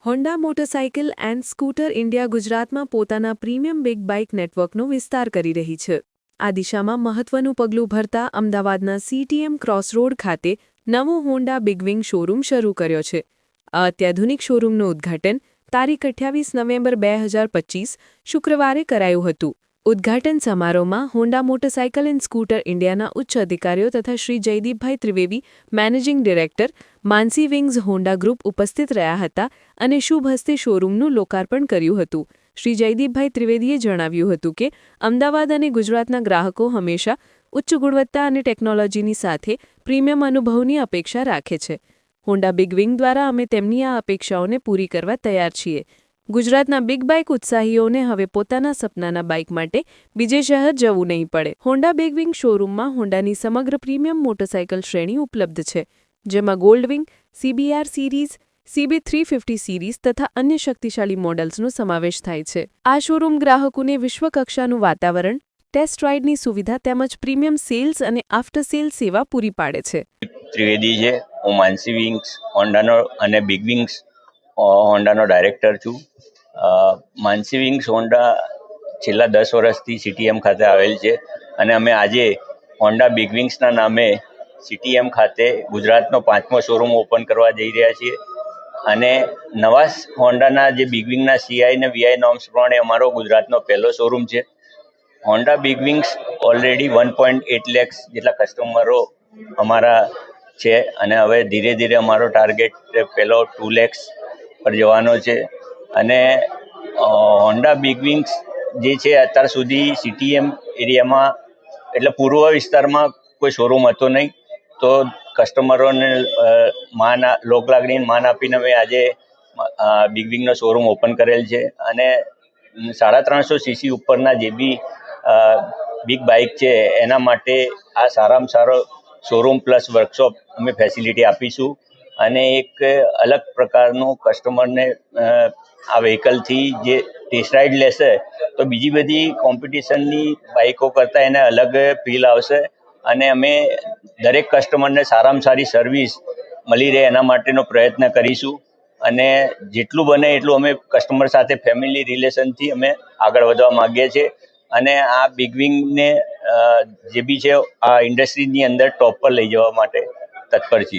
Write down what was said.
Honda motorcycle and scooter India ગુજરાતમાં પોતાના premium big bike નેટવર્કનો વિસ્તાર કરી રહી છે. આ દિશામાં મહત્વનું પગલું ભરતા અમદાવાદના CTM ક્રોસરોડ ખાતે નવો હોન્ડા બિગવિંગ શોરૂમ શરૂ કર્યો છે. આ અત્યાધુનિક શોરૂમનું ઉદ્ઘાટન તારીખ 28 નવેમ્બર 2025 શુક્રવારે કરાયું હતું. ઉદ્ઘાટન સમારોહમાં હોન્ડા મોટરસાઇકલ એન્ડ સ્કૂટર ઇન્ડિયાના ઉચ્ચ અધિકારીઓ તથા શ્રી જયદીપભાઈ ત્રિવેદી, મેનેજિંગ ડિરેક્ટર, માનસી વિંગ્સ હોન્ડા ગ્રુપ ઉપસ્થિત રહ્યા હતા અને શુભ હસ્તે શોરૂમનું લોકાર્પણ કર્યું હતું. શ્રી જયદીપભાઈ ત્રિવેદીએ જણાવ્યું હતું કે અમદાવાદ અને ગુજરાતના ગ્રાહકો હંમેશા ઉચ્ચ ગુણવત્તા અને ટેકનોલોજીની સાથે પ્રીમિયમ અનુભવની અપેક્ષા રાખે છે. હોન્ડા બિગવિંગ દ્વારા અમે તેમની આ અપેક્ષાઓને પૂરી કરવા તૈયાર છીએ. ગુજરાતના બિગ બાઇક ઉત્સાહીઓને હવે પોતાના સપનાના બાઇક માટે બીજે શહેર જવું નહીં પડે. હોન્ડા બિગવિંગ શોરૂમમાં હોન્ડાની સમગ્ર પ્રીમિયમ મોટરસાઇકલ શ્રેણી ઉપલબ્ધ છે, જેમાં ગોલ્ડવિંગ, CBR સિરીઝ, CB350 સિરીઝ તથા અન્ય શક્તિશાળી મોડલ્સનો સમાવેશ થાય છે. આ શોરૂમ ગ્રાહકોને વિશ્વકક્ષાનું વાતાવરણ, ટેસ્ટ રાઇડની સુવિધા તેમજ પ્રીમિયમ સેલ્સ અને આફ્ટર સેલ્સ સેવા પૂરી પાડે છે. ત્રિવેદી છે. હું માનસી વિંગ્સ હોન્ડાનો અને બિગ વિંગ્સ હોન્ડાનો ડાયરેક્ટર છું. માનસી વિંગ્સ હોન્ડા છેલ્લા 10 વર્ષથી CTM ખાતે આવેલ છે અને અમે આજે હોન્ડા બિગ વિંગ્સના નામે CTM ખાતે ગુજરાતનો 5મો શોરૂમ ઓપન કરવા જઈ રહ્યા છીએ અને નવા હોન્ડાના જે બિગ વિંગના CI અને VI નોર્મ્સ પ્રમાણે અમારો ગુજરાતનો પહેલો શોરૂમ છે. Honda big wings already 1.8 lakhs જેટલા કસ્ટમરો અમારા છે અને હવે ધીરે ધીરે અમારો ટાર્ગેટ પહેલો 2 lakhs પર જવાનો છે. અને હોન્ડા બિગ વિંગ્સ જે છે અત્યાર સુધી CTM એરિયામાં એટલે પૂર્વ વિસ્તારમાં કોઈ શોરૂમ હતો નહીં, તો કસ્ટમરોને લોકલાગણીને માન આપીને અમે આજે બિગ વિંગનો શોરૂમ ઓપન કરેલ છે અને 350 cc ઉપરના જે બી બિગ બાઇક છે એના માટે આ સારામાં સારો શોરૂમ પ્લસ વર્કશોપ અમે ફેસિલિટી આપીશું અને એક અલગ પ્રકારનું કસ્ટમરને આ વ્હીકલથી જે ટેસ્ટ રાઇડ લેશે તો બીજી બધી કોમ્પિટિશનની બાઇકો કરતાં એને અલગ ફીલ આવશે અને અમે દરેક કસ્ટમરને સારામાં સારી સર્વિસ મળી રહે એના માટેનો પ્રયત્ન કરીશું અને જેટલું બને એટલું અમે કસ્ટમર સાથે ફેમિલી રિલેશનથી અમે આગળ વધવા માગીએ છીએ અને આ બિગ વિંગને જે બી છે આ ઇન્ડસ્ટ્રીની અંદર ટોપ પર લઈ જવા માટે તત્પર છીએ.